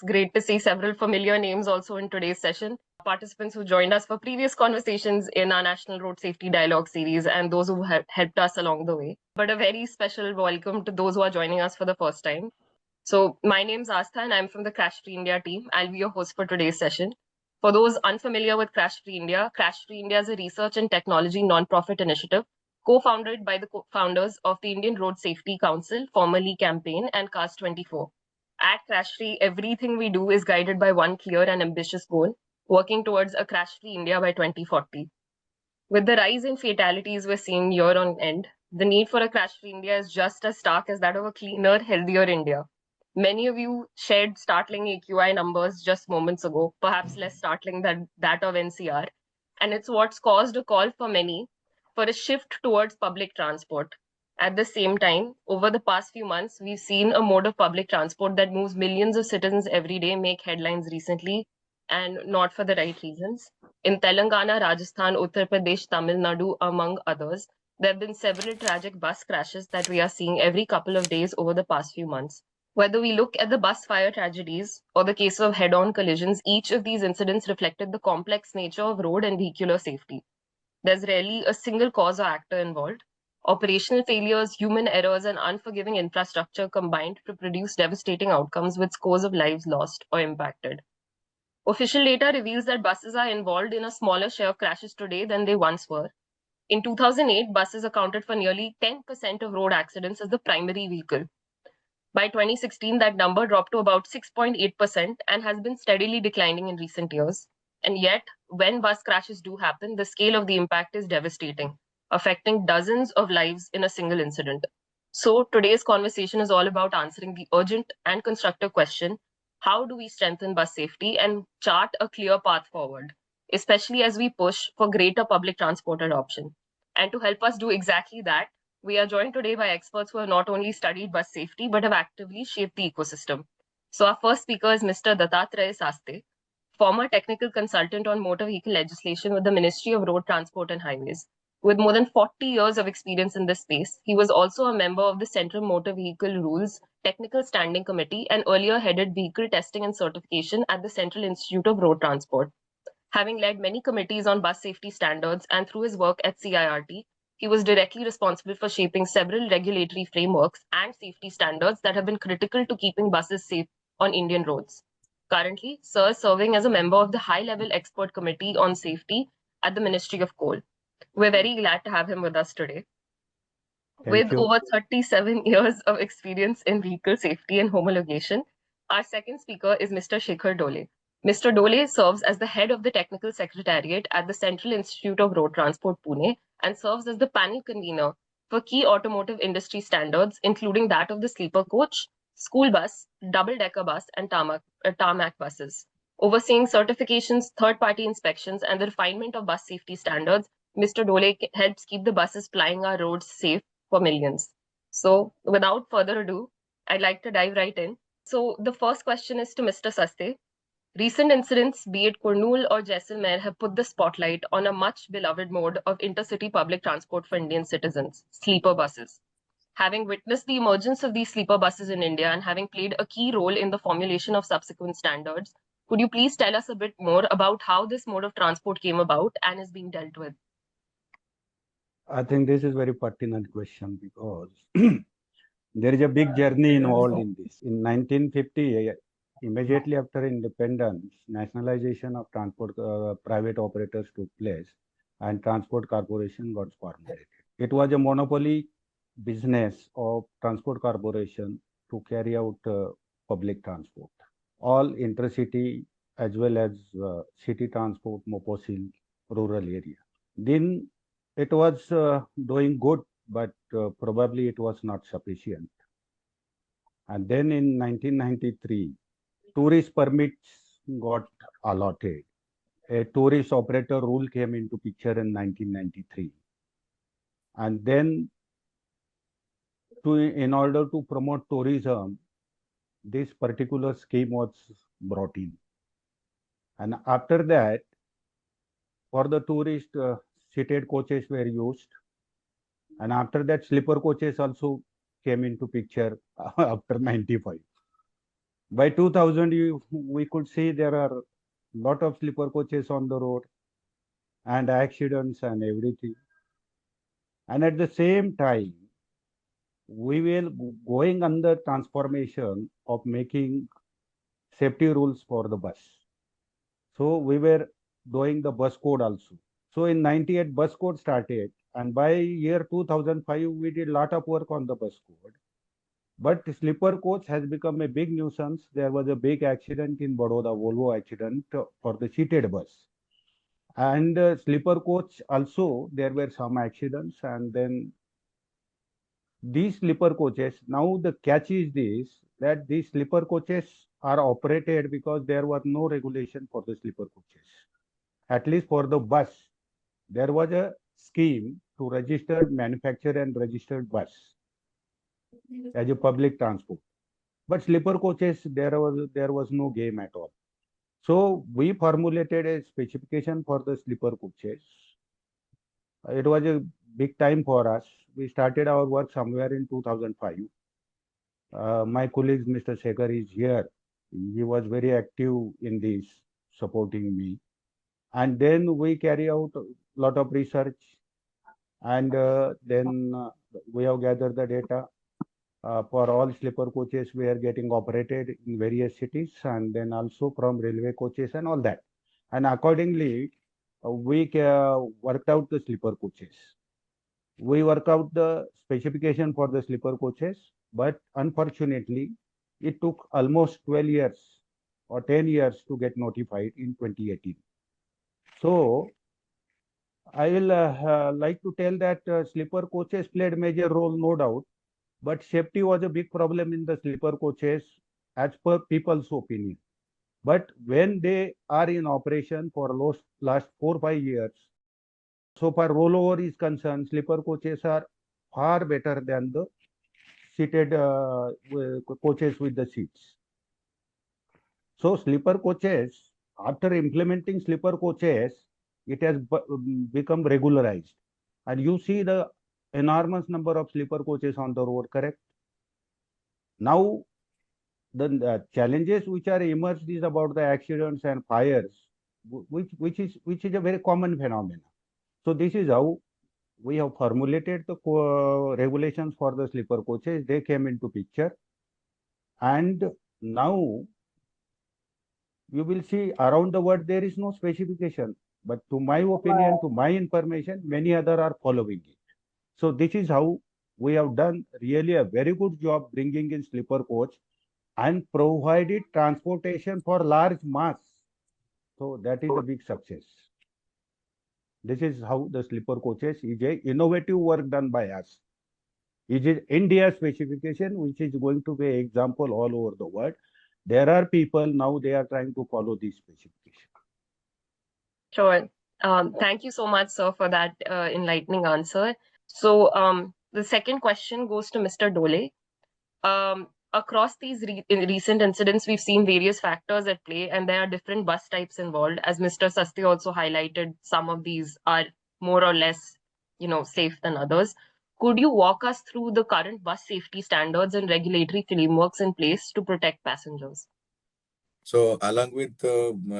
great to see several familiar names also in today's session. Participants who joined us for previous conversations in our National Road Safety Dialogue series and those who have helped us along the way. But a very special welcome to those who are joining us for the first time. So my name's Astha and I'm from the Crashfree India team. I'll be your host for today's session. For those unfamiliar with Crashfree India is a research and technology non-profit initiative co-founded by the founders of the Indian Road Safety Council, formerly Campaign, and Cast24. At Crashfree, everything we do is guided by one clear and ambitious goal, working towards a crash-free India by 2040. With the rise in fatalities we're seeing year on end, the need for a crash-free India is just as stark as that of a cleaner, healthier India. Many of you shared startling AQI numbers just moments ago, perhaps less startling than that of NCR. And it's what's caused a call for many for a shift towards public transport. At the same time, over the past few months, we've seen a mode of public transport that moves millions of citizens every day make headlines recently, and not for the right reasons. In Telangana, Rajasthan, Uttar Pradesh, Tamil Nadu, among others, there have been several tragic bus crashes that we are seeing every couple of days over the past few months. Whether we look at the bus fire tragedies or the case of head-on collisions, each of these incidents reflected the complex nature of road and vehicular safety. There's rarely a single cause or actor involved. Operational failures, human errors, and unforgiving infrastructure combined to produce devastating outcomes with scores of lives lost or impacted. Official data reveals that buses are involved in a smaller share of crashes today than they once were. In 2008, buses accounted for nearly 10% of road accidents as the primary vehicle. By 2016, that number dropped to about 6.8% and has been steadily declining in recent years. And yet, when bus crashes do happen, the scale of the impact is devastating, affecting dozens of lives in a single incident. So today's conversation is all about answering the urgent and constructive question, how do we strengthen bus safety and chart a clear path forward, especially as we push for greater public transport adoption? And to help us do exactly that, we are joined today by experts who have not only studied bus safety, but have actively shaped the ecosystem. So our first speaker is Mr. Dattatraya Saste, former technical consultant on motor vehicle legislation with the Ministry of Road Transport and Highways. With more than 40 years of experience in this space, he was also a member of the Central Motor Vehicle Rules Technical Standing Committee and earlier headed vehicle testing and certification at the Central Institute of Road Transport. Having led many committees on bus safety standards and through his work at CIRT, he was directly responsible for shaping several regulatory frameworks and safety standards that have been critical to keeping buses safe on Indian roads. Currently, Sir is serving as a member of the high-level expert committee on safety at the Ministry of Coal. We're very glad to have him with us today. With over 37 years of experience in vehicle safety and homologation, our second speaker is Mr. Shekhar Dole. Mr. Dole serves as the head of the Technical Secretariat at the Central Institute of Road Transport, Pune, and serves as the panel convener for key automotive industry standards, including that of the sleeper coach, school bus, double-decker bus, and tarmac buses. Overseeing certifications, third-party inspections, and the refinement of bus safety standards, Mr. Dole helps keep the buses plying our roads safe for millions. So without further ado, I'd like to dive right in. So the first question is to Mr. Saste. Recent incidents, be it Kurnool or Jaisalmer, have put the spotlight on a much beloved mode of intercity public transport for Indian citizens, sleeper buses. Having witnessed the emergence of these sleeper buses in India and having played a key role in the formulation of subsequent standards, could you please tell us a bit more about how this mode of transport came about and is being dealt with? I think this is a very pertinent question because there is a big journey involved in this. In 1950, immediately after independence, nationalization of transport private operators took place and transport corporation got formulated. It was a monopoly business of transport corporation to carry out public transport. All intercity as well as city transport, moposil, rural area. Then it was doing good, but probably it was not sufficient. And then in 1993, tourist permits got allotted. A tourist operator rule came into picture in 1993. And then in order to promote tourism, this particular scheme was brought in. And after that, for the tourist, seated coaches were used. And after that, sleeper coaches also came into picture after 95. By 2000, we could see there are a lot of sleeper coaches on the road and accidents and everything. And at the same time, we will going under transformation of making safety rules for the bus. So we were doing the bus code also. So in 98, bus code started, and by year 2005, we did a lot of work on the bus code. But sleeper coach has become a big nuisance. There was a big accident in Baroda, Volvo accident for the seated bus. And sleeper coach also, there were some accidents. And then these sleeper coaches, now the catch is this, that these sleeper coaches are operated because there was no regulation for the sleeper coaches. At least for the bus, there was a scheme to register manufacturer and registered bus as a public transport. But sleeper coaches, there was no game at all. So we formulated a specification for the sleeper coaches. It was a big time for us. We started our work somewhere in 2005. My colleague, Mr. Shekhar, is here. He was very active in this, supporting me. And then we carry out a lot of research, and then we have gathered the data. For all sleeper coaches, we are getting operated in various cities, and then also from railway coaches and all that. And accordingly, we worked out the sleeper coaches. We work out the specification for the sleeper coaches, but unfortunately, it took almost 12 years or 10 years to get notified in 2018. So I will like to tell that sleeper coaches played major role, no doubt, but safety was a big problem in the sleeper coaches as per people's opinion. But when they are in operation for last 4 5 years, so far rollover is concerned, sleeper coaches are far better than the seated coaches with the seats. So sleeper coaches, after implementing sleeper coaches, it has become regularized. And you see the enormous number of sleeper coaches on the road, correct? Now, the challenges which are emerged is about the accidents and fires, which is a very common phenomenon. So this is how we have formulated the regulations for the sleeper coaches. They came into picture, and now you will see around the world there is no specification. But to my opinion, to my information, many other are following it. So this is how we have done really a very good job bringing in sleeper coach and provided transportation for large mass. So that is a big success. This is how the sleeper coaches is a innovative work done by us. It is India specification, which is going to be an example all over the world. There are people now, they are trying to follow this specification. Sure. Thank you so much, sir, for that enlightening answer. So the second question goes to Mr. Dole. Across these recent incidents, we've seen various factors at play, and there are different bus types involved. As Mr. Saste also highlighted, some of these are more or less, safe than others. Could you walk us through the current bus safety standards and regulatory frameworks in place to protect passengers? So along with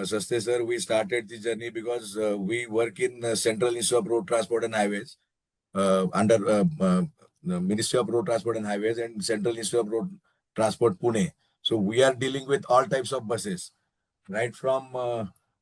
Saste sir, we started the journey because we work in Central Institute of Road Transport and Highways under the Ministry of Road Transport and Highways and Central Institute of Road Transport Pune. So we are dealing with all types of buses, right from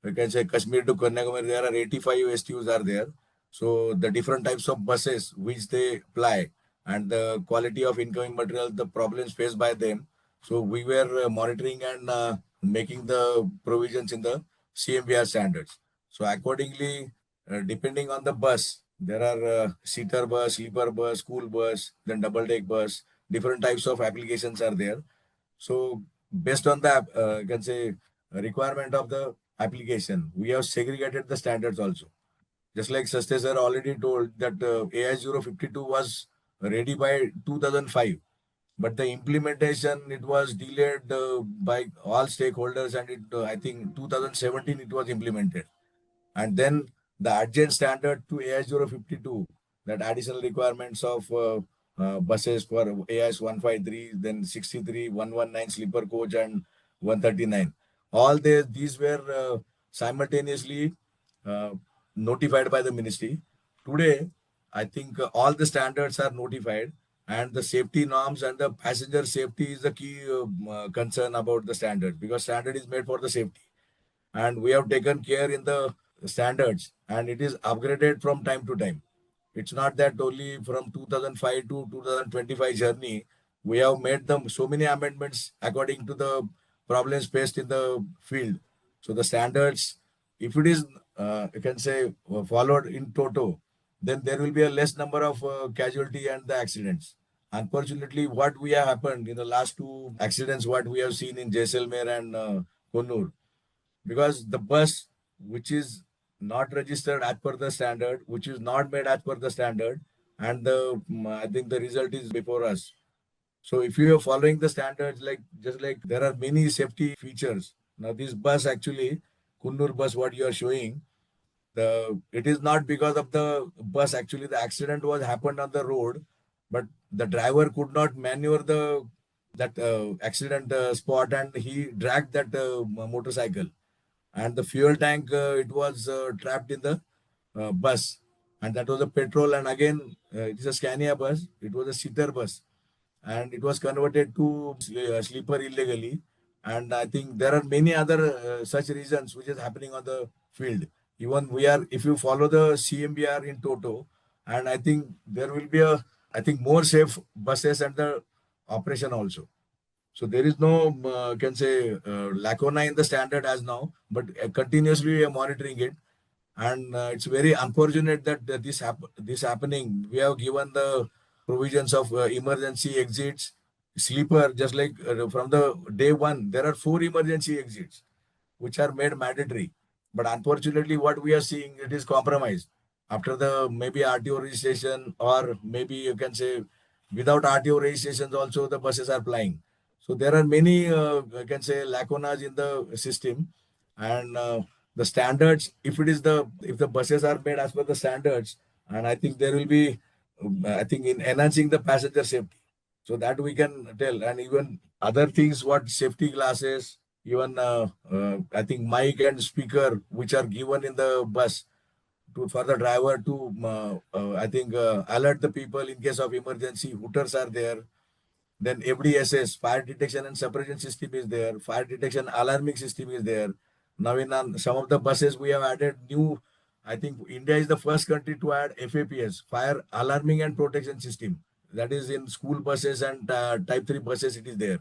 we can say Kashmir to Kanyakumari. There are 85 STUs are there. So the different types of buses which they ply and the quality of incoming material, the problems faced by them. So we were monitoring and making the provisions in the CMVR standards. So accordingly, depending on the bus, there are seater bus, sleeper bus, school bus, then double deck bus. Different types of applications are there. So based on the you can say requirement of the application, we have segregated the standards also. Just like Saste sir already told that AI 052 was ready by 2005, but the implementation it was delayed by all stakeholders, and it I think 2017 it was implemented. And then the adjunct standard to AI 052, that additional requirements of buses for AIS 153, then 63, 119 sleeper coach, and 139. These were simultaneously uh, notified by the ministry. Today, I think all the standards are notified, and the safety norms and the passenger safety is the key concern about the standard, because standard is made for the safety, and we have taken care in the standards, and it is upgraded from time to time. It's not that only from 2005 to 2025 journey we have made them so many amendments according to the problems faced in the field. So the standards, if it is you can say followed in toto, then there will be a less number of casualty and the accidents. Unfortunately, what we have happened in the last two accidents, what we have seen in Jaisalmer and Konnur, because the bus which is not registered as per the standard, which is not made as per the standard, and I think the result is before us. So if you are following the standards, like just like there are many safety features. Now this bus actually, Kunnur bus, what you are showing, it is not because of the bus. Actually, the accident was happened on the road, but the driver could not maneuver that accident spot, and he dragged that motorcycle, and the fuel tank it was trapped in the bus, and that was a petrol, and again it is a Scania bus. It was a seater bus, and it was converted to sleeper illegally. And I think there are many other such reasons which is happening on the field. Even we are, if you follow the CMVR in toto, and I think there will be I think more safe buses and the operation also. So there is no, can say, lacuna in the standard as now, but continuously we are monitoring it. And it's very unfortunate that this happening. We have given the provisions of emergency exits, sleeper, just like from the day one, there are 4 emergency exits which are made mandatory. But unfortunately, what we are seeing, it is compromised after the maybe RTO registration, or maybe you can say without RTO registrations also the buses are plying. So there are many, I can say, lacunas in the system, and the standards. If the buses are made as per the standards, and I think there will be, I think in enhancing the passenger safety, so that we can tell, and even other things, what safety glasses, even I think mic and speaker which are given in the bus for the driver to I think alert the people in case of emergency. Hooters are there. Then FDSS, fire detection and suppression system is there. Fire detection alarming system is there. Now in some of the buses we have added new. I think India is the first country to add FAPS, fire alarming and protection system. That is in school buses and type 3 buses it is there.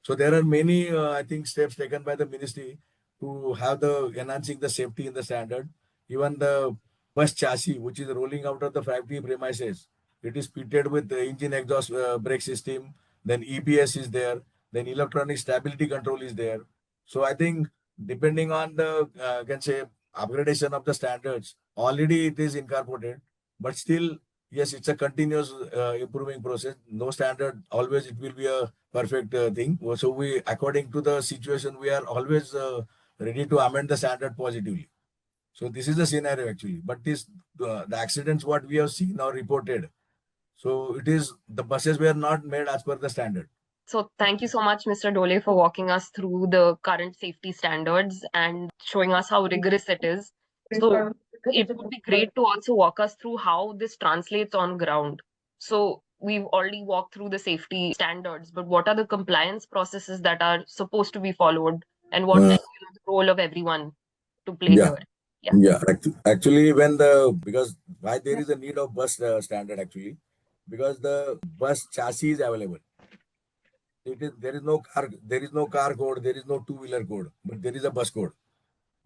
So there are many, I think, steps taken by the ministry to have the enhancing the safety in the standard. Even the bus chassis, which is rolling out of the factory premises, it is fitted with the engine exhaust brake system. Then EBS is there. Then electronic stability control is there. So I think depending on the, can say, upgradation of the standards, already it is incorporated, but still, yes, it's a continuous improving process. No standard, always it will be a perfect thing. So we, according to the situation, we are always ready to amend the standard positively. So this is the scenario actually. But the accidents what we have seen or reported. So it is the buses were not made as per the standard. So thank you so much, Mr. Dole, for walking us through the current safety standards and showing us how rigorous it is. So it would be great to also walk us through how this translates on ground. So we've already walked through the safety standards, but what are the compliance processes that are supposed to be followed, and what's the role of everyone to play Yeah. here? Yeah. Actually, because why there is a need of bus standard actually, because the bus chassis is available. There is no car code, there is no two-wheeler code, but there is a bus code.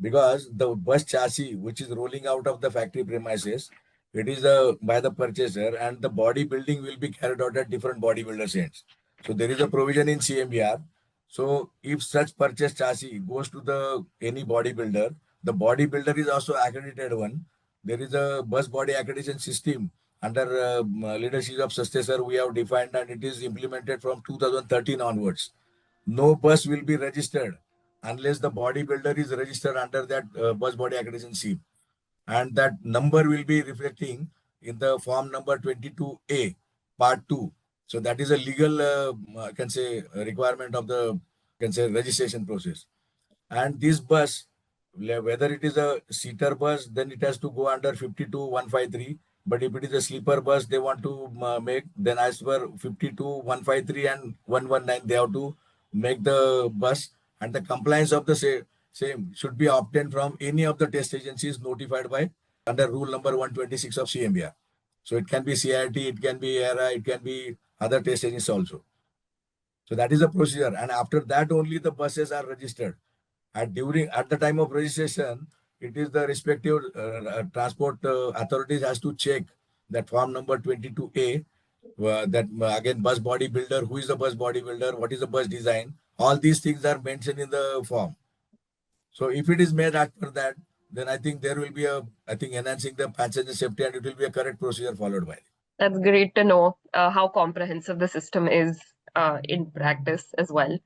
Because the bus chassis which is rolling out of the factory premises, it is by the purchaser, and the body building will be carried out at different bodybuilders' ends. So there is a provision in CMVR. So if such purchase chassis goes to the any bodybuilder, the bodybuilder is also accredited one. There is a bus body accreditation system under leadership of Saste sir we have defined, and it is implemented from 2013 onwards. No bus will be registered unless the bodybuilder is registered under that bus body accreditation scheme, and that number will be reflecting in the form number 22A part 2. So that is a legal I can say requirement of the can say registration process. And this bus, whether it is a seater bus, then it has to go under 52,153. But if it is a sleeper bus, they want to make, then as per 52,153 and 119, they have to make the bus, and the compliance of the same should be obtained from any of the test agencies notified by under rule number 126 of CMVR. So it can be CIRT, it can be ERA, it can be other test agencies also. So that is the procedure, and after that only the buses are registered. At the time of registration, it is the respective transport authorities has to check that form number 22A, that again bus body builder, who is the bus body builder, what is the bus design, all these things are mentioned in the form. So if it is made after that, then I think there will be enhancing the passenger safety, and it will be a correct procedure followed by. That's great to know how comprehensive the system is in practice as well.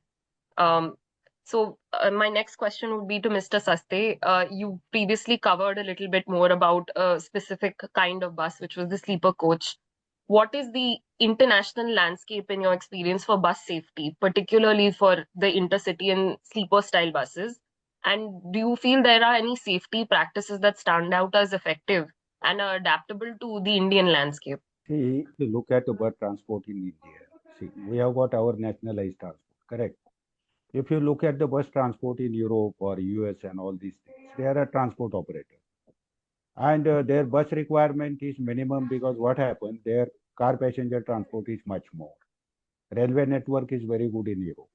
So my next question would be to Mr. Saste. You previously covered a little bit more about a specific kind of bus, which was the sleeper coach. What is the international landscape in your experience for bus safety, particularly for the intercity and sleeper style buses? And do you feel there are any safety practices that stand out as effective and are adaptable to the Indian landscape? See, if you look at the bus transport in India, see, we have got our nationalized transport, correct? If you look at the bus transport in Europe or US and all these things, they are a transport operator. And their bus requirement is minimum because what happened, their car passenger transport is much more. Railway network is very good in Europe.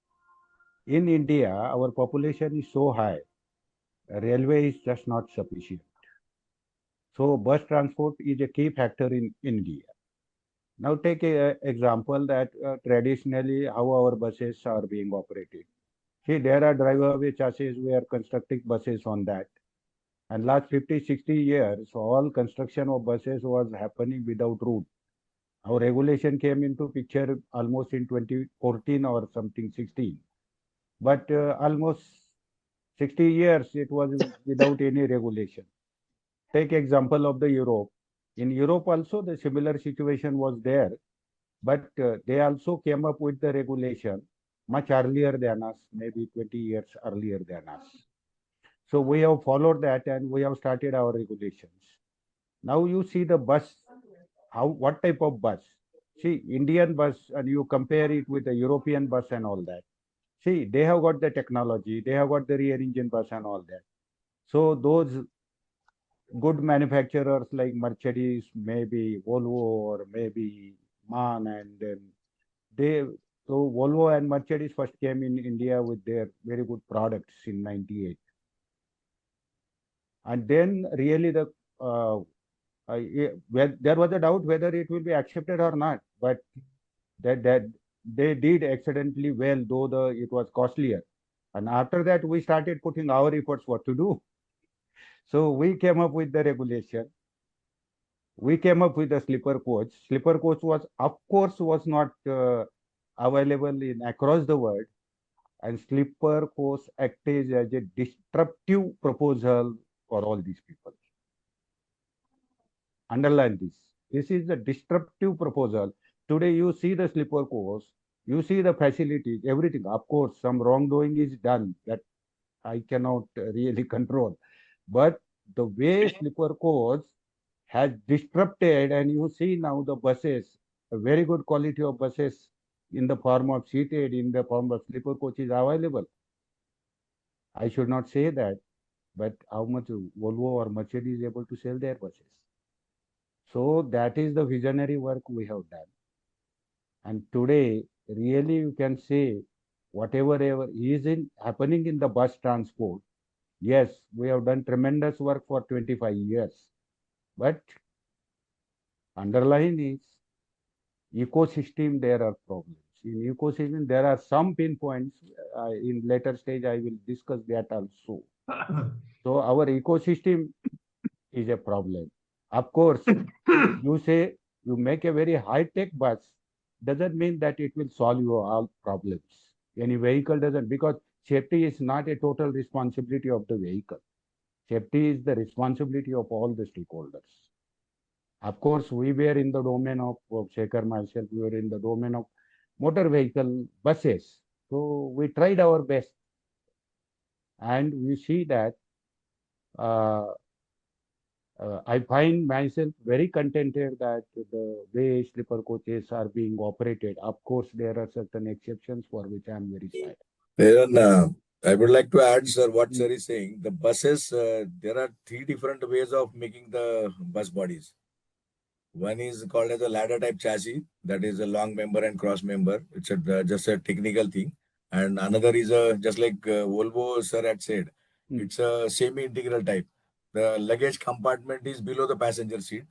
In India, our population is so high, railway is just not sufficient. So bus transport is a key factor in India. Now take an example that traditionally how our buses are being operated. See, there are driver-away chassis, we are constructing buses on that. And last 50, 60 years, all construction of buses was happening without route. Our regulation came into picture almost in 2014 or something, 16. But almost 60 years, it was without any regulation. Take example of the Europe. In Europe also, the similar situation was there. But they also came up with the regulation much earlier than us, maybe 20 years earlier than us. So we have followed that and we have started our regulations. Now you see the bus, what type of bus? See, Indian bus, and you compare it with the European bus and all that. See, they have got the technology, they have got the rear engine bus and all that. So those good manufacturers like Mercedes, maybe Volvo or maybe MAN, and then so Volvo and Mercedes first came in India with their very good products in 98. And then really there was a doubt whether it will be accepted or not, but that they did excellently well, though it was costlier. And after that, we started putting our efforts what to do. So we came up with the regulation. We came up with the sleeper coach. Sleeper coach was, of course, was not available in across the world. And sleeper coach acted as a disruptive proposal for all these people. Underline this. This is a disruptive proposal. Today you see the sleeper coach, you see the facilities, everything. Of course, some wrongdoing is done that I cannot really control. But the way sleeper coach has disrupted, and you see now the buses, a very good quality of buses in the form of seated, in the form of sleeper coach is available. I should not say that, but how much Volvo or Mercedes is able to sell their buses. So that is the visionary work we have done. And today, really you can say whatever is happening in the bus transport, yes, we have done tremendous work for 25 years. But underlying is ecosystem, there are problems. In ecosystem, there are some pinpoints. In later stage, I will discuss that also. So our ecosystem is a problem. Of course, you say you make a very high-tech bus, doesn't mean that it will solve your all problems. Any vehicle doesn't, because safety is not a total responsibility of the vehicle. Safety is the responsibility of all the stakeholders. Of course, we were in the domain of Shekhar, myself, we were in the domain of motor vehicle buses. So we tried our best, and we see that uh, I find myself very contented that the way sleeper coaches are being operated. Of course, there are certain exceptions for which I am very sad. Then, I would like to add, sir, what sir Mm. is saying. The buses, there are three different ways of making the bus bodies. One is called as a ladder type chassis, that is a long member and cross member. It's just a technical thing. And another is a just like Volvo sir had said, Mm. it's a semi-integral type. The luggage compartment is below the passenger seat.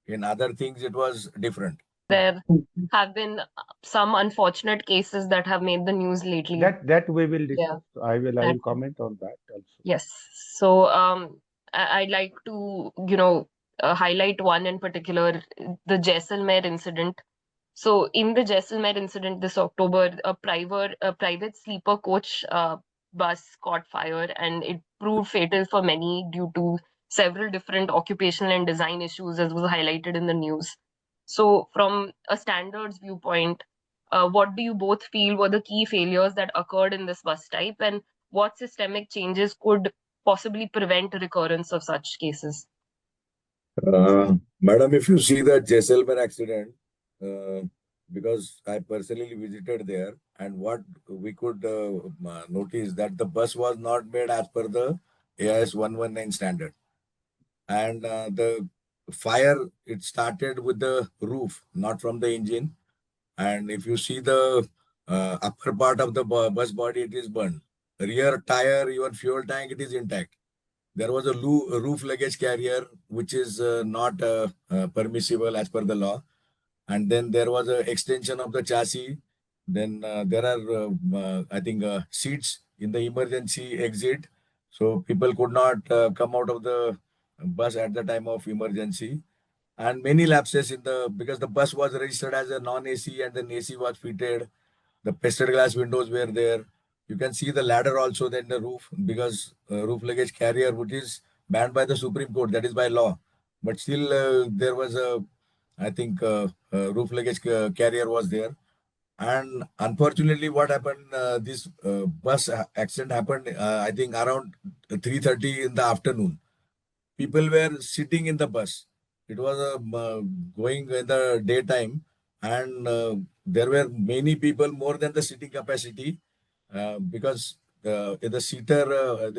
In other things, it was different. There have been some unfortunate cases that have made the news lately. That we will Yeah, discuss. I will that comment on that also. yes. So I'd like to highlight one in particular, the Jaisalmer incident. So in the Jaisalmer incident this October, a private sleeper coach bus caught fire, and it proved fatal for many due to several different occupational and design issues, as was highlighted in the news. So from a standards viewpoint, what do you both feel were the key failures that occurred in this bus type, and what systemic changes could possibly prevent recurrence of such cases? Madam, if you see the Jaisalmer accident, uh, because I personally visited there, and what we could notice that the bus was not made as per the AIS 119 standard, and the fire it started with the roof, not from the engine. And if you see the upper part of the bus body, it is burned. Rear tire, even fuel tank, it is intact. There was a roof luggage carrier, which is not permissible as per the law. And then there was an extension of the chassis. Then there are, I think, seats in the emergency exit. So people could not come out of the bus at the time of emergency. And many lapses in the, because the bus was registered as a non-AC and then AC was fitted. The pasted glass windows were there. You can see the ladder also then the roof, because roof luggage carrier, which is banned by the Supreme Court, that is by law. But still, there was a, I think, roof luggage carrier was there. And unfortunately, what happened? This bus accident happened. I think around 3:30 in the afternoon. People were sitting in the bus. It was going in the daytime, and there were many people more than the sitting capacity, because in the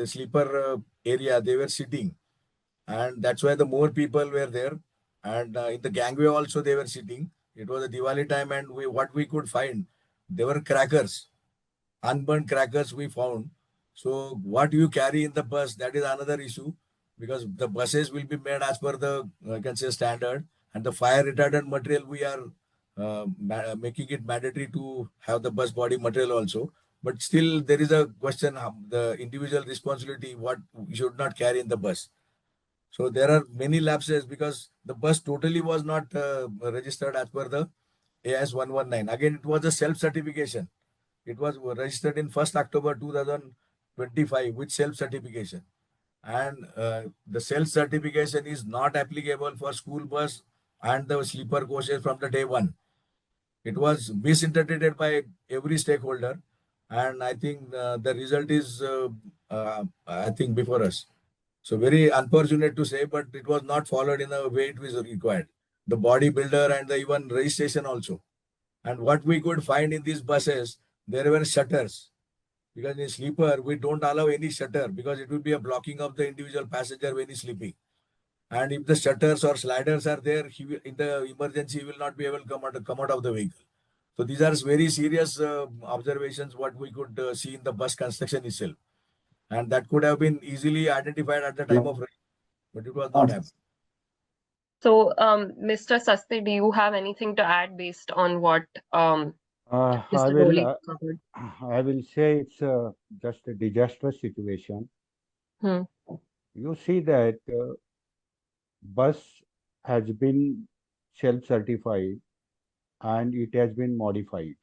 sleeper area, they were sitting, and that's why the more people were there. And in the gangway also they were sitting. It was a Diwali time, and what we could find, there were crackers, unburned crackers we found. So what you carry in the bus, that is another issue, because the buses will be made as per the I can say standard, and the fire retardant material we are making it mandatory to have the bus body material also. But still there is a question, the individual responsibility, what we should not carry in the bus. So there are many lapses because the bus totally was not registered as per the AS 119. Again, it was a self certification. It was registered in 1st October 2025 with self certification. And the self certification is not applicable for school bus and the sleeper coaches from the day one. It was misinterpreted by every stakeholder. And I think the result is, I think, before us. So very unfortunate to say, but it was not followed in the way it was required. The bodybuilder and the even registration also. And what we could find in these buses, there were shutters. Because in sleeper, we don't allow any shutter because it will be a blocking of the individual passenger when he's sleeping. And if the shutters or sliders are there, in the emergency, he will not be able to come out of the vehicle. So these are very serious observations what we could see in the bus construction itself. And that could have been easily identified at the time of rain, but it was not happening. So, Mr. Saste, do you have anything to add based on what I Mr. will Rowley covered? I will say it's just a disastrous situation. Hmm. You see that bus has been self-certified and it has been modified.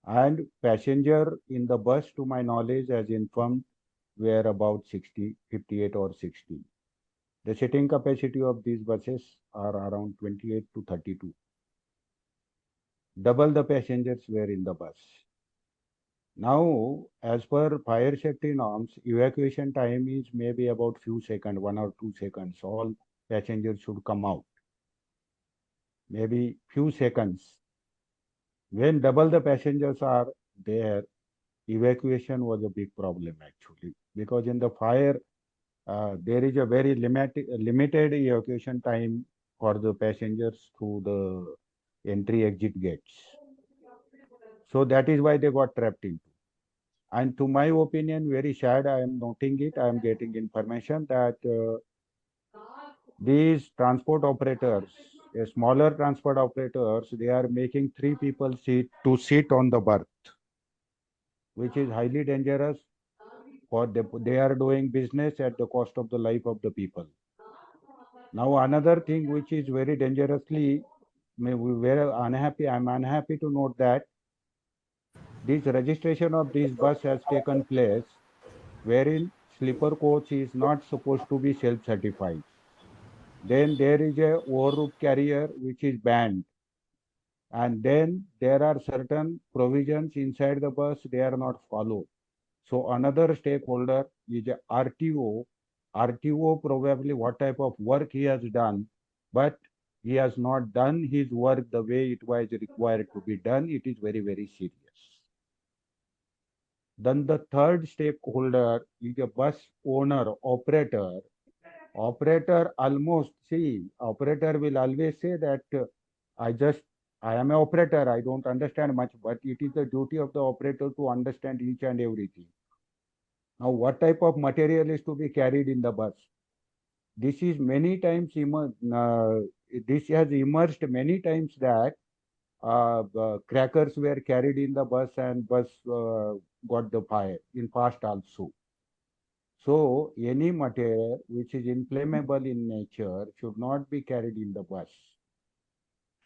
And passenger in the bus, to my knowledge, as informed, were about 60, 58 or 60. The sitting capacity of these buses are around 28 to 32. Double the passengers were in the bus. Now, as per fire safety norms, evacuation time is maybe about few seconds, 1 or 2 seconds. All passengers should come out. Maybe few seconds. When double the passengers are there, evacuation was a big problem actually, because in the fire, there is a very limited evacuation time for the passengers through the entry exit gates. So that is why they got trapped into. And to my opinion, very sad, I am noting it, I am getting information that these transport operators, smaller transport operators, they are making 3 people sit on the berth, which is highly dangerous for they are doing business at the cost of the life of the people. Now another thing which is very dangerously, we were unhappy. I'm unhappy to note that this registration of this bus has taken place wherein sleeper coach is not supposed to be self-certified. Then there is a overroute carrier which is banned. And then there are certain provisions inside the bus, they are not followed. So another stakeholder is a RTO. RTO probably what type of work he has done, but he has not done his work the way it was required to be done. It is very, very serious. Then the third stakeholder is a bus owner, operator. Operator almost, see, operator will always say that I am an operator, I don't understand much, but it is the duty of the operator to understand each and everything. Now, what type of material is to be carried in the bus? This is many times, this has emerged many times that crackers were carried in the bus and bus got the fire in past also. So any material which is inflammable in nature should not be carried in the bus.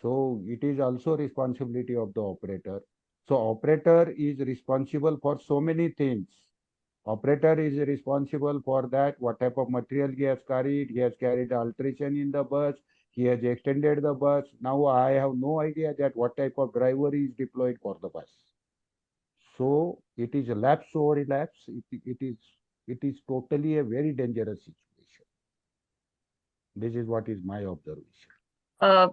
So it is also responsibility of the operator. So operator is responsible for so many things. Operator is responsible for that, what type of material he has carried. He has carried alteration in the bus. He has extended the bus. Now I have no idea that what type of driver is deployed for the bus. So it is a lapse over lapse. It is totally a very dangerous situation. This is what is my observation. Uh,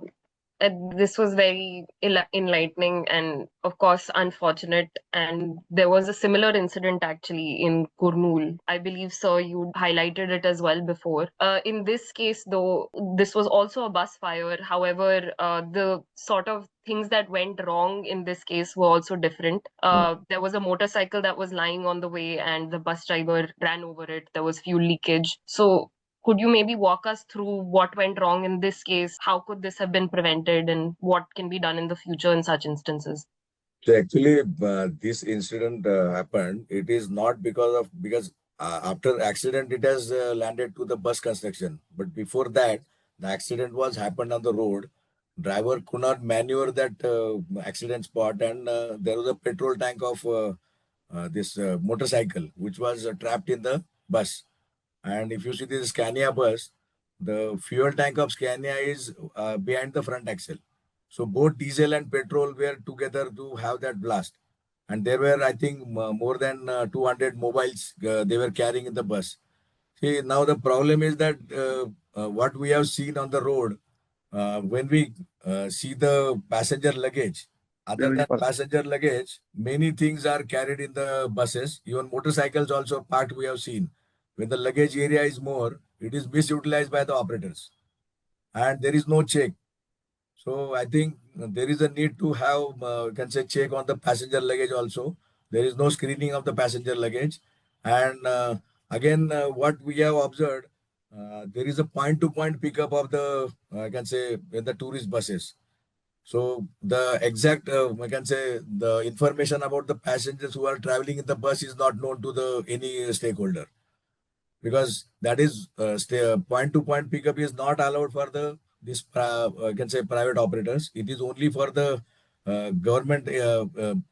this was very enlightening and, of course, unfortunate. And there was a similar incident actually in Kurnool. I believe, sir, you highlighted it as well before. In this case, though, this was also a bus fire. However, the sort of things that went wrong in this case were also different. There was a motorcycle that was lying on the way, and the bus driver ran over it. There was fuel leakage. So, could you maybe walk us through what went wrong in this case? How could this have been prevented, and what can be done in the future in such instances? So actually, this incident happened. It is not because after accident it has landed to the bus construction. But before that, the accident was happened on the road. Driver could not maneuver that accident spot, and there was a petrol tank of this motorcycle which was trapped in the bus. And if you see this Scania bus, the fuel tank of Scania is behind the front axle. So both diesel and petrol were together to have that blast. And there were, I think, more than 200 mobiles they were carrying in the bus. See, now the problem is that what we have seen on the road, when we see the passenger luggage, other than passenger luggage, many things are carried in the buses. Even motorcycles also part we have seen. When the luggage area is more, it is misutilized by the operators, and there is no check. So I think there is a need to have, you can say, check on the passenger luggage also. There is no screening of the passenger luggage, and again, what we have observed, there is a point-to-point pickup of the, I can say, in the tourist buses. So the exact, I can say, the information about the passengers who are traveling in the bus is not known to the any stakeholder, because that is point-to-point pickup is not allowed for the this I can say private operators. It is only for the government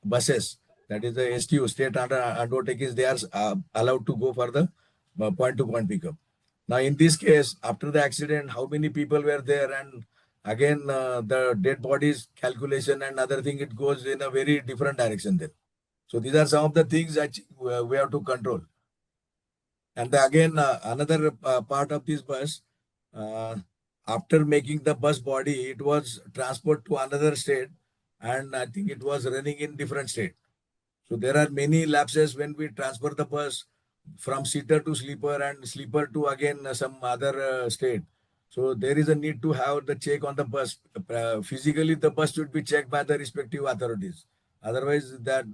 buses. That is the STU, state undertakings. They are allowed to go for the point-to-point pickup. Now, in this case, after the accident, how many people were there, and again the dead bodies calculation and other thing, it goes in a very different direction then. So these are some of the things that we have to control. And again, another part of this bus, uh, after making the bus body, it was transported to another state, and I think it was running in different state. So there are many lapses when we transfer the bus from seater to sleeper and sleeper to again some other state. So there is a need to have the check on the bus. Physically, the bus should be checked by the respective authorities. Otherwise, that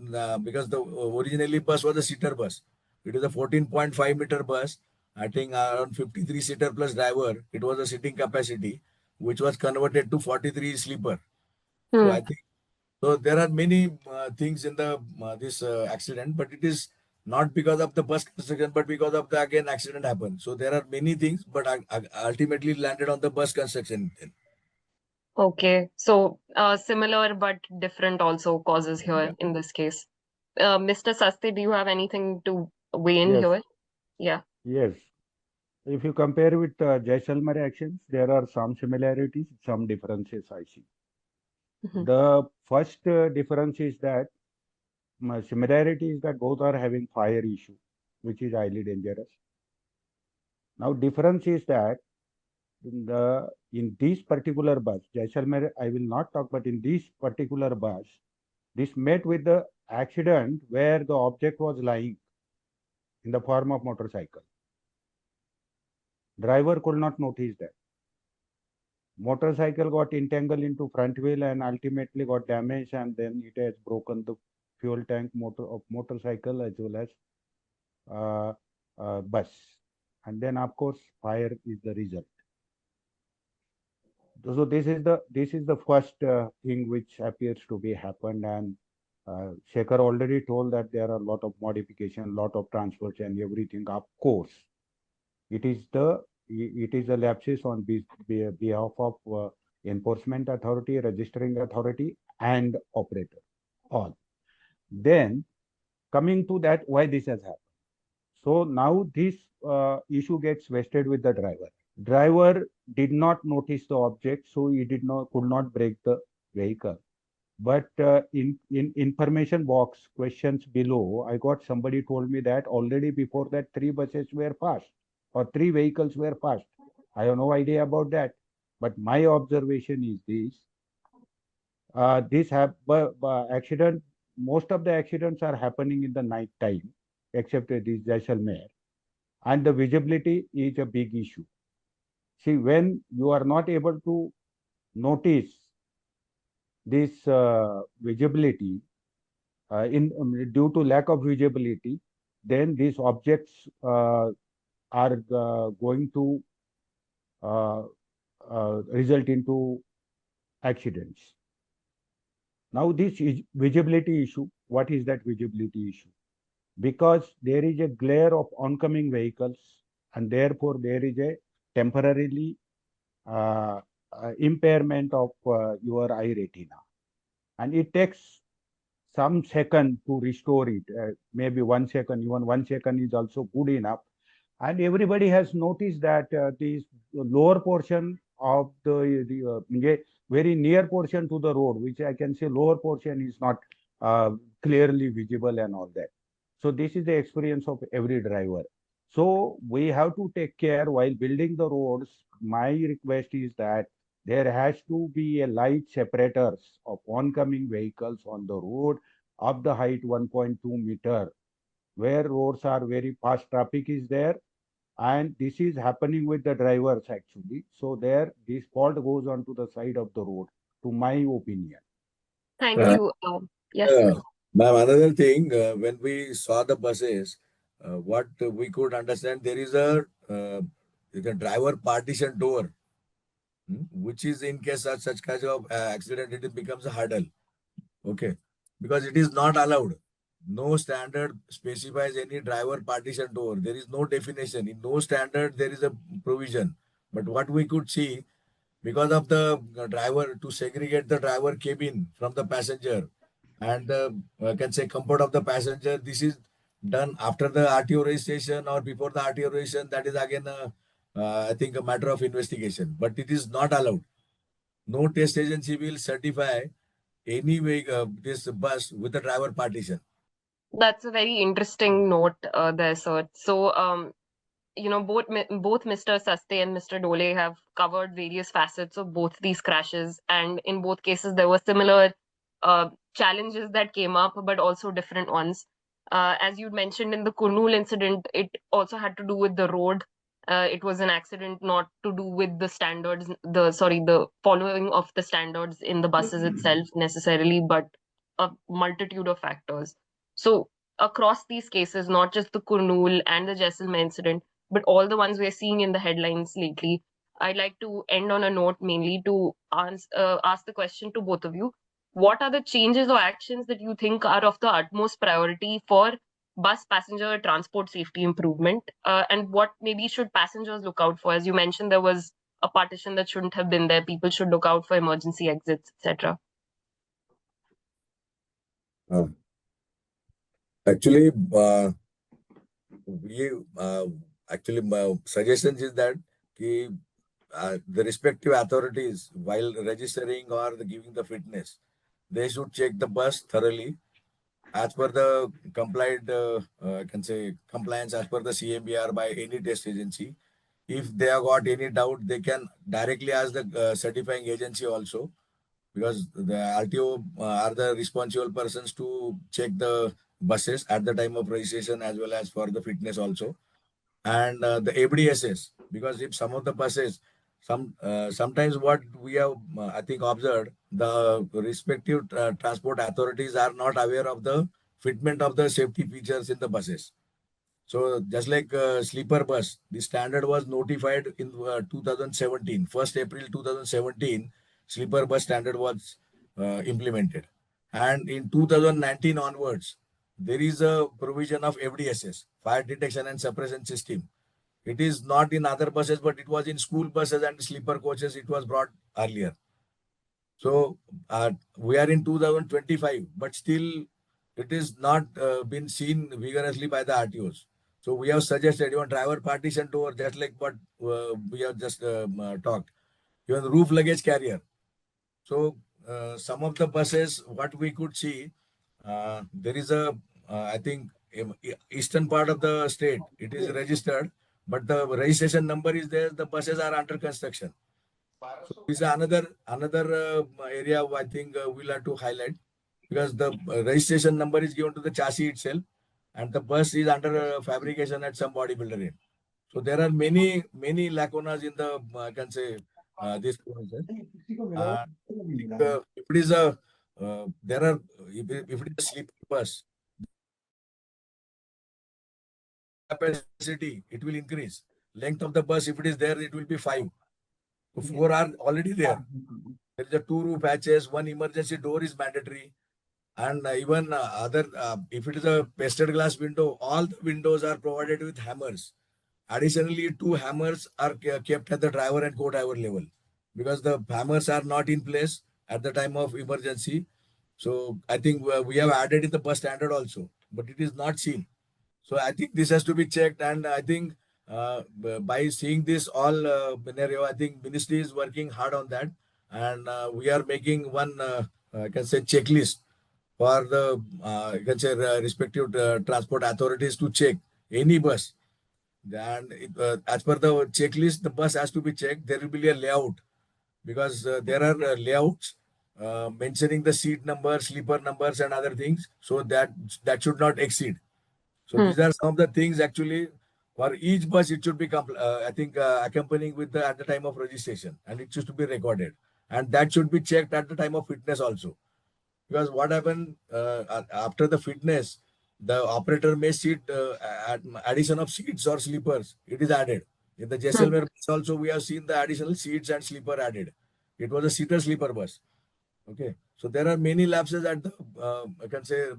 because the originally bus was a seater bus, it is a 14.5-meter bus. I think around 53 seater plus driver. It was a sitting capacity, which was converted to 43 sleeper. So Hmm. I think so there are many things in the this accident, but it is not because of the bus construction, but because of the again accident happened. So there are many things, but I ultimately landed on the bus construction. Okay. So similar but different also causes Yeah. here in this case. Mr. Saste, do you have anything to weigh in Yes, here? Yeah. yes. If you compare with Jaisalmer actions, there are some similarities, some differences I see. Mhm. The first difference is that similarity is that both are having fire issue, which is highly dangerous. Now, difference is that in this particular bus, Jaisalmer, I will not talk, but in this particular bus, this met with the accident where the object was lying in the form of motorcycle. Driver could not notice that. Motorcycle got entangled into front wheel and ultimately got damaged, and then it has broken the fuel tank of motorcycle as well as uh, bus. And then of course fire is the result. So this is the first thing which appears to be happened, and Shekhar already told that there are a lot of modification, lot of transfers and everything. Of course, it is the lapses on behalf of enforcement authority, registering authority, and operator. All. Then coming to that, why this has happened. So now this issue gets vested with the driver. Driver did not notice the object, so he could not brake the vehicle. But in information box questions below, I got somebody told me that already before that 3 buses were passed or 3 vehicles were passed. I have no idea about that. But my observation is this: this accident. Most of the accidents are happening in the night time, except this Jaisalmer, and the visibility is a big issue. See, when you are not able to notice this visibility due to lack of visibility, then these objects are going to uh, result into accidents. Now, this is visibility issue. What is that visibility issue? Because there is a glare of oncoming vehicles, and therefore there is a temporarily impairment of your eye retina, and it takes some second to restore it. Maybe 1 second, even 1 second is also good enough. And everybody has noticed that this lower portion of the very near portion to the road, which I can say lower portion is not clearly visible and all that. So this is the experience of every driver. So we have to take care while building the roads. My request is that there has to be a light separators of oncoming vehicles on the road of the height 1.2 meter, where roads are very fast traffic is there, and this is happening with the drivers actually. So there, this fault goes onto the side of the road, to my opinion. Thank Uh, you. Yes. Ma'am, another thing, when we saw the buses, what we could understand, there is a driver partition door, which is in case of such kind of accident, it becomes a hurdle. Okay, because it is not allowed. No standard specifies any driver partition door. There is no definition. In no standard, there is a provision. But what we could see, because of the driver, to segregate the driver cabin from the passenger and the can say comfort of the passenger, this is done after the RTO registration or before the RTO registration. That is again I think a matter of investigation, but it is not allowed. No test agency will certify any way this bus with the driver partition. That's a very interesting note there, sir. So, both Mr. Saste and Mr. Dole have covered various facets of both these crashes, and in both cases there were similar challenges that came up, but also different ones. As you mentioned in the Kurnool incident, it also had to do with the road. It was an accident not to do with the standards, the following of the standards in the buses itself necessarily, but a multitude of factors. So across these cases, not just the Kurnool and the Jaisalmer incident, but all the ones we're seeing in the headlines lately, I'd like to end on a note mainly to ask the question to both of you. What are the changes or actions that you think are of the utmost priority for bus passenger transport safety improvement? And what maybe should passengers look out for? As you mentioned, there was a partition that shouldn't have been there. People should look out for emergency exits, etc. Uh, actually, we actually my suggestions is that the respective authorities, while registering or giving the fitness, they should check the bus thoroughly as per the complied, I can say compliance as per the CMVR by any test agency. If they have got any doubt, they can directly ask the certifying agency also, because the RTO are the responsible persons to check the buses at the time of registration as well as for the fitness also. And the ABDSs, because if some of the buses, sometimes what we have I think observed, the respective transport authorities are not aware of the fitment of the safety features in the buses. So just like sleeper bus, the standard was notified in 2017, 1st April 2017, sleeper bus standard was implemented. And in 2019 onwards, there is a provision of FDSS, fire detection and suppression system. It is not in other buses, but it was in school buses and sleeper coaches. It was brought earlier. So we are in 2025, but still it is not been seen vigorously by the RTOs. So we have suggested even driver partition door, just like what we have just talked, even roof luggage carrier. So some of the buses, what we could see, there is a, I think, eastern part of the state, it is registered, but the registration number is there. The buses are under construction. So this is another area I think we'll have to highlight, because the registration number is given to the chassis itself, and the bus is under fabrication at some bodybuilder end. So there are many lacunas in the I can say this process. I think if it is a there are if it is a sleeper bus, capacity it will increase. Length of the bus, if it is there, it will be 5. So 4 are already there. There is a 2 roof hatches, 1 emergency door is mandatory, and even other if it is a pasted glass window, all the windows are provided with hammers. Additionally, 2 hammers are kept at the driver and co-driver level, because the hammers are not in place at the time of emergency. So I think we have added in the bus standard also, but it is not seen. So I think this has to be checked, and I think by seeing this all scenario, I think ministry is working hard on that, and we are making one I can say checklist for the you can say respective transport authorities to check any bus. And as per the checklist, the bus has to be checked. There will be a layout, because there are layouts mentioning the seat numbers, sleeper numbers, and other things. So that should not exceed. So these are some of the things actually. For each bus, it should be I think accompanying with the at the time of registration, and it should be recorded, and that should be checked at the time of fitness also. Because what happened after the fitness, the operator may seat addition of seats or sleepers. It is added in the Jaisalmer bus also. We have seen the additional seats and sleeper added. It was a seater sleeper bus. Okay, so there are many lapses at the I can say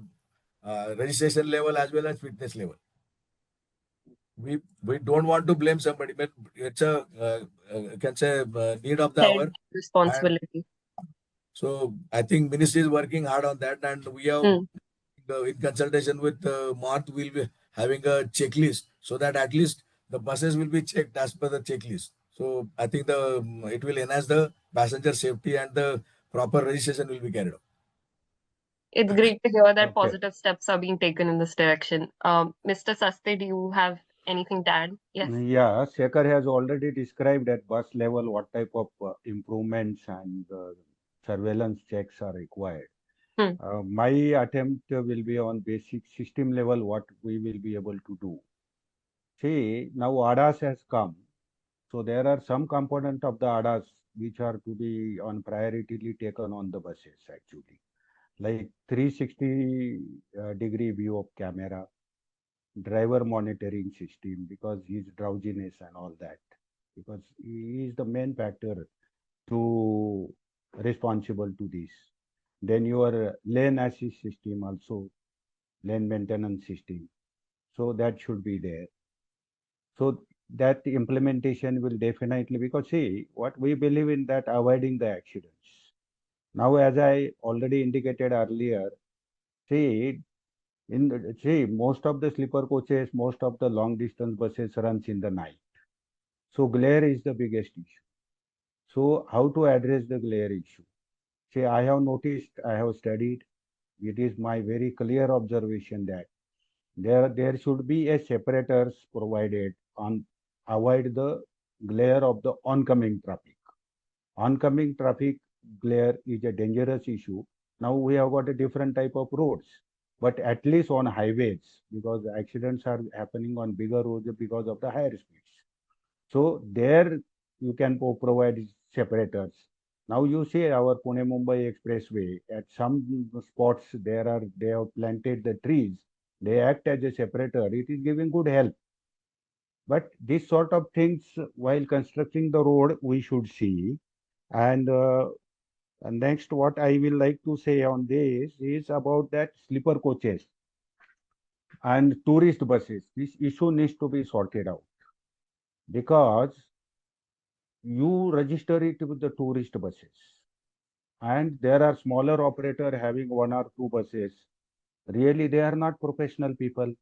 registration level as well as fitness level. We don't want to blame somebody, but it's a I can say need of the hour. And Responsibility. so I think ministry is working hard on that, and we have in consultation with MoRTH, we'll be having a checklist, so that at least the buses will be checked as per the checklist. So I think it will enhance the passenger safety, and the proper registration will be carried out. It's great to hear that Okay. positive steps are being taken in this direction. Mr. Saste, do you have anything to add? Yes. Yeah, Shekhar has already described at bus level what type of improvements and surveillance checks are required. Hmm. My attempt will be on basic system level what we will be able to do. See, now ADAS has come. So there are some component of the ADAS which are to be on priority taken on the buses actually. Like 360 degree view of camera, driver monitoring system because his drowsiness and all that. Because he is the main factor to responsible to this. Then your lane assist system also, lane maintenance system. So that should be there. So that implementation will definitely, because see, what we believe in that avoiding the accidents. Now, as I already indicated earlier, see, see, most of the sleeper coaches, most of the long distance buses runs in the night. So glare is the biggest issue. So how to address the glare issue? See, I have noticed, I have studied, it is my very clear observation that there should be a separators provided on avoid the glare of the oncoming traffic. Oncoming traffic glare is a dangerous issue. Now we have got a different type of roads, but at least on highways, because accidents are happening on bigger roads because of the higher speeds. So there you can provide separators. Now you see our Pune Mumbai Expressway at some spots they have planted the trees. They act as a separator. It is giving good help. But this sort of things while constructing the road we should see. And next, what I will like to say on this is about that sleeper coaches and tourist buses. This issue needs to be sorted out because you register it with the tourist buses, and there are smaller operator having one or two buses. Really, they are not professional people.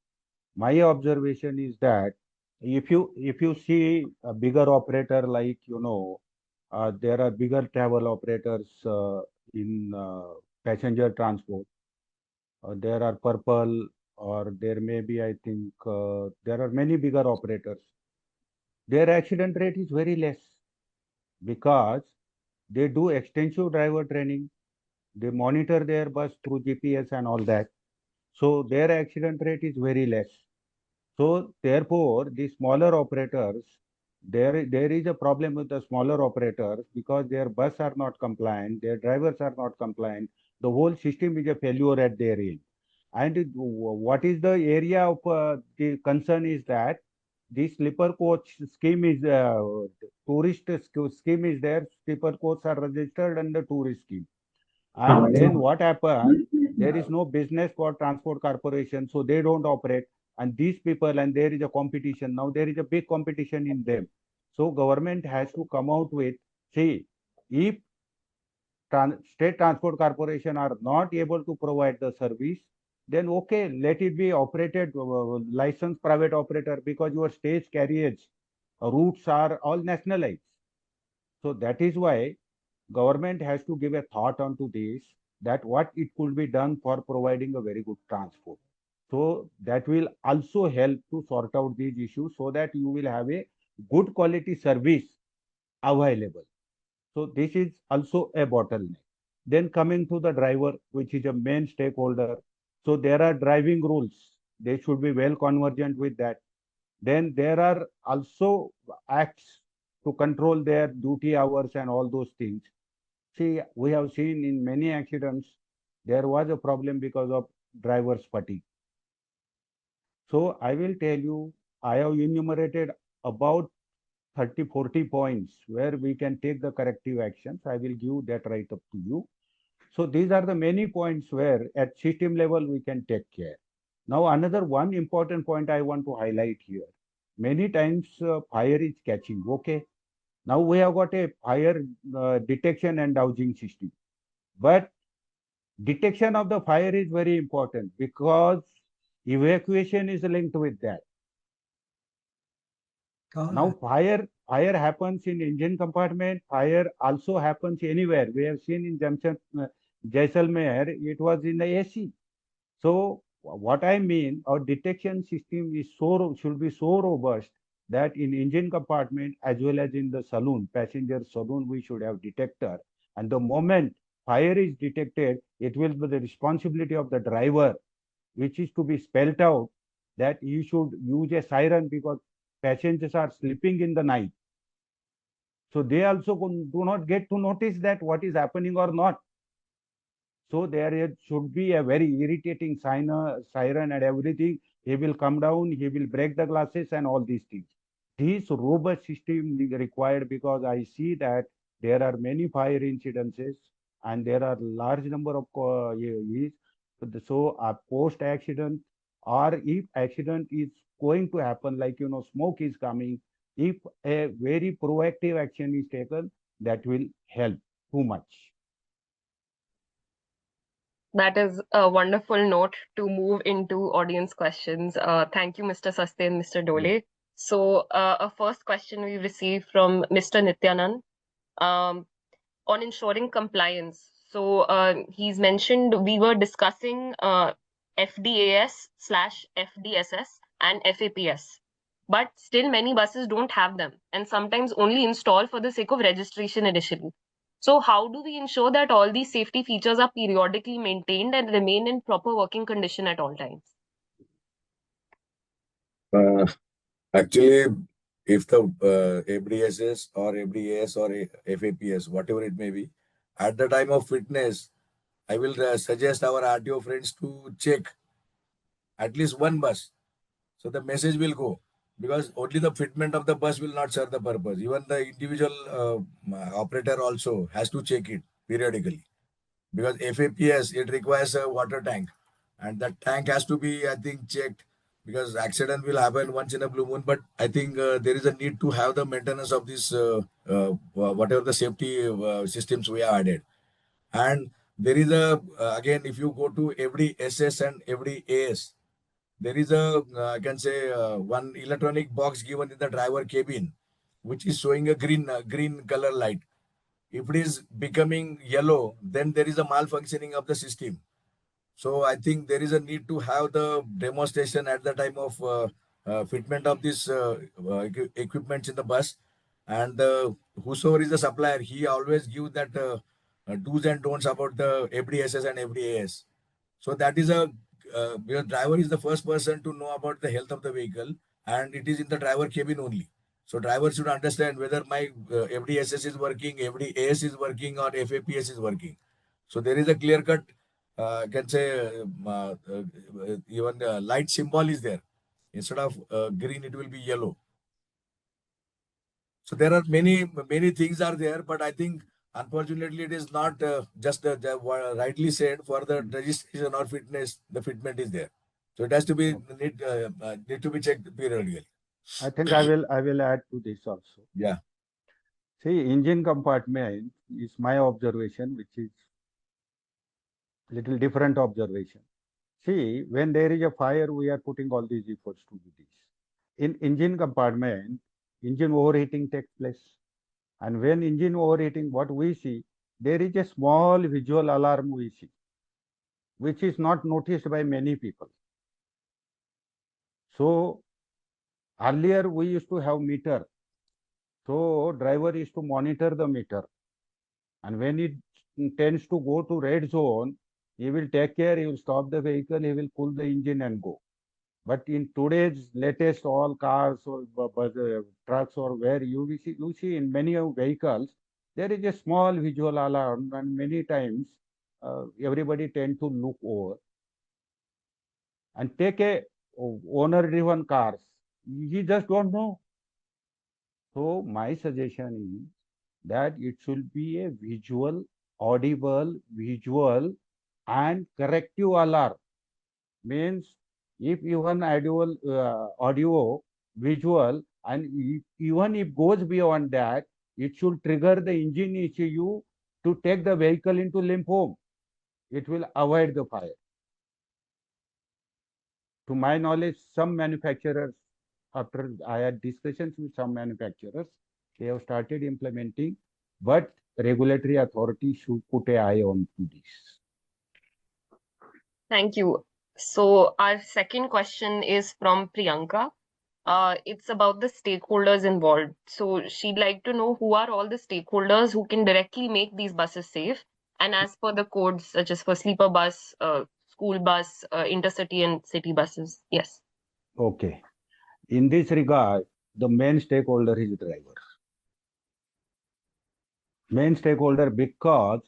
My observation is that if you see a bigger operator like there are bigger travel operators in passenger transport. There are Purple, or there may be, I think, there are many bigger operators. Their accident rate is very less because they do extensive driver training. They monitor their bus through GPS and all that. So their accident rate is very less. So therefore, the smaller operators, there is a problem with the smaller operators because their bus are not compliant, their drivers are not compliant. The whole system is a failure at their end. And what is the area of the concern is that the sleeper coach scheme is tourist scheme is there. Sleeper coaches are registered under tourist scheme. And then what happens? There is no business for transport corporation, so they don't operate. And these people, and there is a competition. Now there is a big competition in them. So government has to come out with, see, if state transport corporation are not able to provide the service, then okay, let it be operated licensed private operator because your stage carriage routes are all nationalized. So that is why government has to give a thought onto this, that what it could be done for providing a very good transport. So that will also help to sort out these issues so that you will have a good quality service available. So this is also a bottleneck. Then coming to the driver, which is a main stakeholder. So there are driving rules. They should be well convergent with that. Then there are also acts to control their duty hours and all those things. See, we have seen in many accidents, there was a problem because of driver's fatigue. So I will tell you, I have enumerated about 30, 40 points where we can take the corrective actions. I will give that right up to you. So these are the many points where at system level we can take care. Now another one important point I want to highlight here. Many times fire is catching, okay. Now we have got a fire detection and dousing system. But detection of the fire is very important because evacuation is linked with that. Now fire happens in engine compartment. Fire also happens anywhere. We have seen in Jaisalmer, it was in the AC. So what I mean, our detection system is should be so robust that in engine compartment as well as in the saloon, passenger saloon, we should have detector. And the moment fire is detected, it will be the responsibility of the driver, which is to be spelled out that you should use a siren because passengers are sleeping in the night. So they also do not get to notice that what is happening or not. So there should be a very irritating siren and everything. He will come down, he will break the glasses and all these things. This robust system is required because I see that there are many fire incidences and there are large number of so a post accident or if accident is going to happen, like smoke is coming, if a very proactive action is taken, that will help too much. That is a wonderful note to move into audience questions. Thank you, Mr. Saste and Mr. Dole. So, a first question we received from Mr. Nityanand on ensuring compliance. So, he's mentioned we were discussing FDAS/FDSS and FAPS, but still many buses don't have them and sometimes only install for the sake of registration initially. So how do we ensure that all these safety features are periodically maintained and remain in proper working condition at all times? Actually, if the FDSS or FDAS or FAPS, whatever it may be, at the time of fitness, I will suggest our RTO friends to check at least one bus. So the message will go because only the fitment of the bus will not serve the purpose. Even the individual operator also has to check it periodically because FAPS, it requires a water tank and that tank has to be, I think, checked because accident will happen once in a blue moon. But I think there is a need to have the maintenance of this whatever the safety systems we have added. And there is a again, if you go to every SS and every AS, there is a I can say one electronic box given in the driver cabin, which is showing a green color light. If it is becoming yellow, then there is a malfunctioning of the system. So I think there is a need to have the demonstration at the time of fitment of this equipments in the bus, and whosoever is the supplier, he always give that do's and don'ts about the FDSS and FDAS. So that is a your driver is the first person to know about the health of the vehicle, and it is in the driver cabin only. So driver should understand whether my FDSS is working, FDAS is working, or FAPS is working. So there is a clear cut, can say, even the light symbol is there. Instead of green, it will be yellow. So there are many things are there, but I think unfortunately it is not just rightly said for the registration or fitness. The fitment is there, so it has to be need to be checked periodically. I think I will add to this also. Yeah. See, engine compartment is my observation, which is little different observation. See, when there is a fire, we are putting all these efforts to do this. In engine compartment, engine overheating takes place. And when engine overheating, what we see, there is a small visual alarm we see, which is not noticed by many people. So earlier we used to have meter. So driver is to monitor the meter. And when it tends to go to red zone, he will take care, he will stop the vehicle, he will pull the engine and go. But in today's latest all cars or trucks or where you see in many vehicles, there is a small visual alarm and many times everybody tend to look over and take a owner driven cars. He just don't know. So my suggestion is that it should be a visual, audible, visual and corrective alarm. Means if even audio, visual, and even if goes beyond that, it should trigger the engine ECU to take the vehicle into limp home. It will avoid the fire. To my knowledge, some manufacturers, after I had discussions with some manufacturers, they have started implementing, but regulatory authority should put an eye on to this. Thank you. So our second question is from Priyanka. It's about the stakeholders involved. So she'd like to know who are all the stakeholders who can directly make these buses safe. And as per the codes, such as for sleeper bus, school bus, intercity and city buses. Yes. Okay. In this regard, the main stakeholder is driver. Main stakeholder, because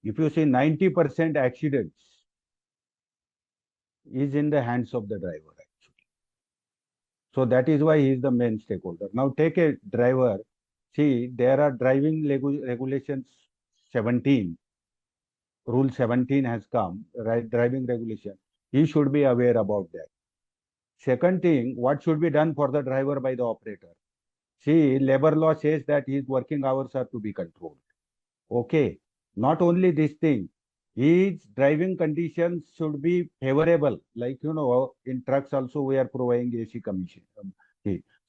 if you see 90% accidents is in the hands of the driver actually. So that is why he is the main stakeholder. Now take a driver. See, there are driving regulations 17. Rule 17 has come, right? Driving regulation. He should be aware about that. Second thing, what should be done for the driver by the operator? See, labor law says that his working hours are to be controlled. Okay. Not only this thing, his driving conditions should be favorable. Like, in trucks also we are providing AC commission.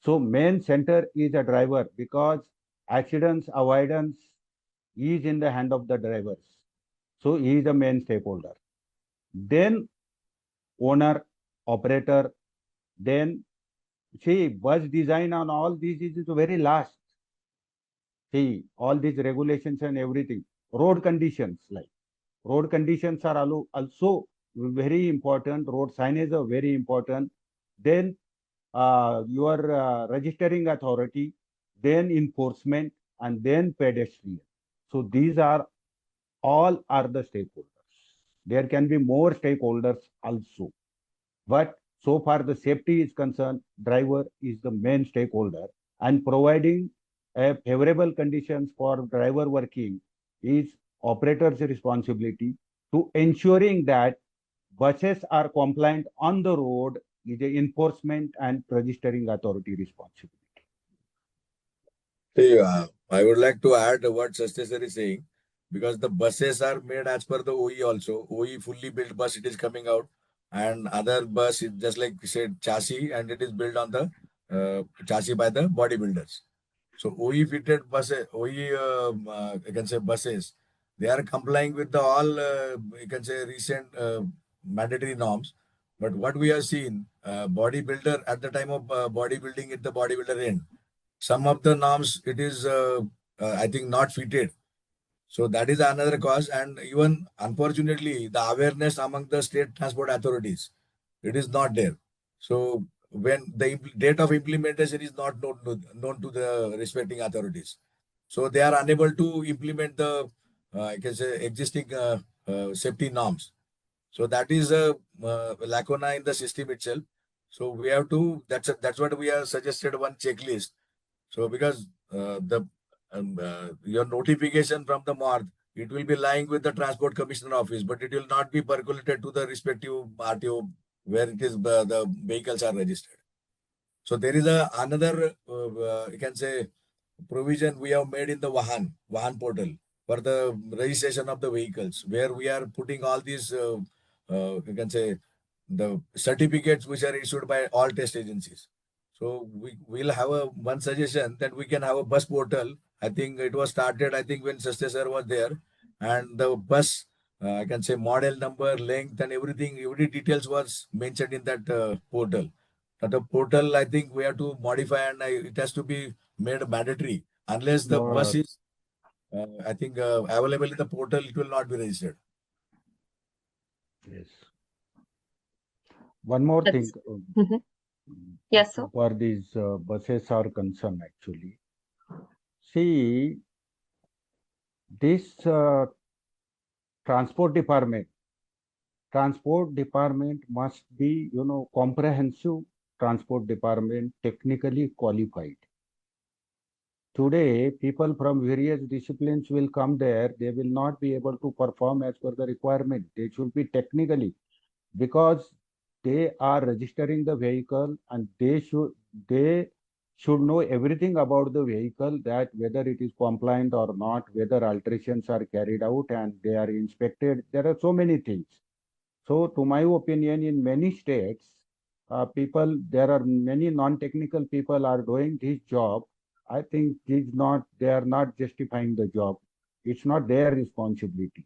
So main center is a driver, because accidents avoidance is in the hand of the drivers. So he is the main stakeholder. Then owner, operator, then see, bus design and all these is very last. See, all these regulations and everything. Road conditions, like road conditions are also very important. Road signage are very important. Then your registering authority, then enforcement, and then pedestrian. So these are all are the stakeholders. There can be more stakeholders also. But so far the safety is concerned, driver is the main stakeholder, and providing a favorable conditions for driver working is operator's responsibility. To ensuring that buses are compliant on the road is the enforcement and registering authority responsibility. See, I would like to add what Saste sir is saying, because the buses are made as per the OE also. OE fully built bus, it is coming out, and other bus is just like we said chassis, and it is built on the chassis by the bodybuilders. So OE fitted buses, OE you can say buses, they are complying with the all you can say recent mandatory norms. But what we have seen, bodybuilder at the time of bodybuilding at the bodybuilder end, some of the norms it is I think not fitted. So that is another cause, and even unfortunately the awareness among the state transport authorities, it is not there. So when the date of implementation is not known to the respecting authorities, so they are unable to implement the I can say existing safety norms. So that is a lacuna in the system itself. So we have to, that's what we have suggested, one checklist. So because your notification from the MoRTH, it will be lying with the Transport Commissioner office, but it will not be percolated to the respective RTO where it is the vehicles are registered. So there is another you can say provision we have made in the Vahan portal for the registration of the vehicles, where we are putting all these you can say the certificates which are issued by all test agencies. So we will have one suggestion that we can have a bus portal. I think it was started, I think when Saste sir was there, and the bus, I can say model number, length and everything, every details was mentioned in that portal. But the portal, I think we have to modify, and it has to be made mandatory. Unless the bus is, I think, available in the portal, it will not be registered. Yes. One more thing. Mhm. Yes, sir. For these buses are concerned, actually. See, this transport department must be, comprehensive transport department, technically qualified. Today, people from various disciplines will come there. They will not be able to perform as per the requirement. They should be technically, because they are registering the vehicle, and they should know everything about the vehicle, that whether it is compliant or not, whether alterations are carried out and they are inspected. There are so many things. So to my opinion, in many states, there are many non-technical people are doing this job. I think they are not justifying the job. It's not their responsibility.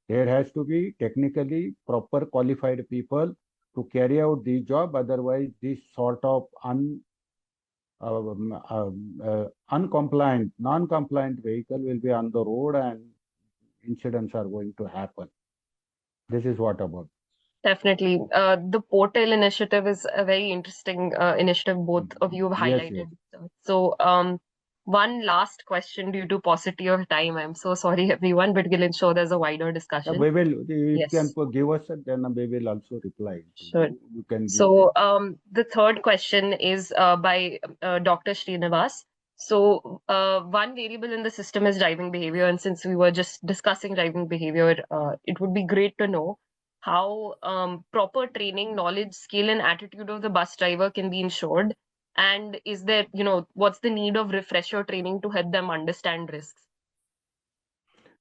There has to be technically proper qualified people to carry out the job. Otherwise, this sort of uncompliant, non-compliant vehicle will be on the road and incidents are going to happen. This is what about. Definitely. The Portal initiative is a very interesting initiative both of you have Yes, highlighted. yes. So, one last question due to paucity of time. I'm so sorry, everyone, but we'll ensure there's a wider discussion. We will, if you Yes. can give us, then we will also reply. Sure. You can give. So, the third question is by Dr. Srinivas. So, one variable in the system is driving behavior. And since we were just discussing driving behavior, it would be great to know how proper training, knowledge, skill, and attitude of the bus driver can be ensured. And is there, what's the need of refresher training to help them understand risks?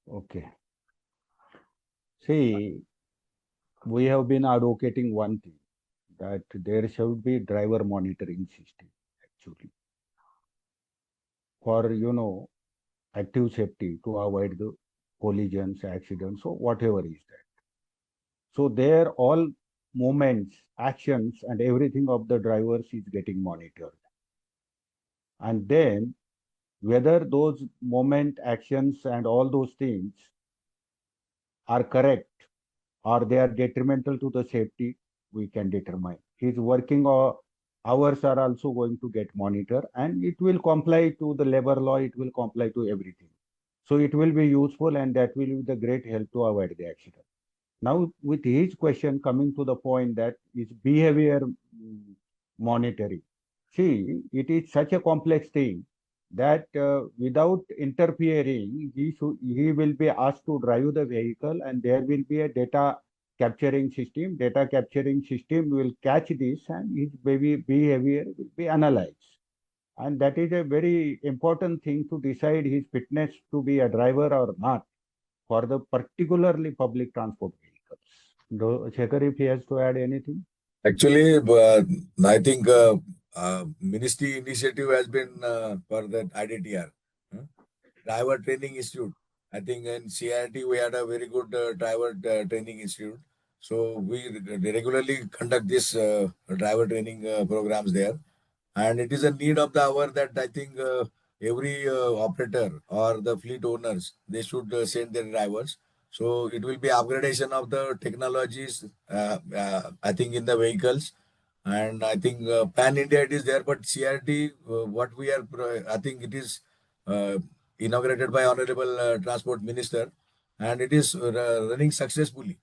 Okay. See, we have been advocating one thing, that there should be driver monitoring system, actually, for, active safety to avoid the collisions, accidents, or whatever is that. So there all movements, actions, and everything of the drivers is getting monitored. And then whether those movement, actions, and all those things are correct or they are detrimental to the safety, we can determine. His working hours are also going to get monitored, and it will comply to the labor law, it will comply to everything. So it will be useful, and that will be the great help to avoid the accident. Now, with his question coming to the point that is behavior monitoring. See, it is such a complex thing that without interfering, he will be asked to drive the vehicle, and there will be a data capturing system. Data capturing system will catch this, and his behavior will be analyzed. And that is a very important thing to decide his fitness to be a driver or not for the particularly public transport vehicles. Shekhar, if he has to add anything? Actually, I think ministry initiative has been for that IDTR, Driver Training Institute. I think in CIRT we had a very good driver training institute. So we regularly conduct this driver training programs there. And it is a need of the hour that I think every operator or the fleet owners, they should send their drivers. So it will be upgradation of the technologies, I think, in the vehicles. And I think pan India it is there, but CRT, what we are, I think it is inaugurated by Honorable Transport Minister, and it is running successfully.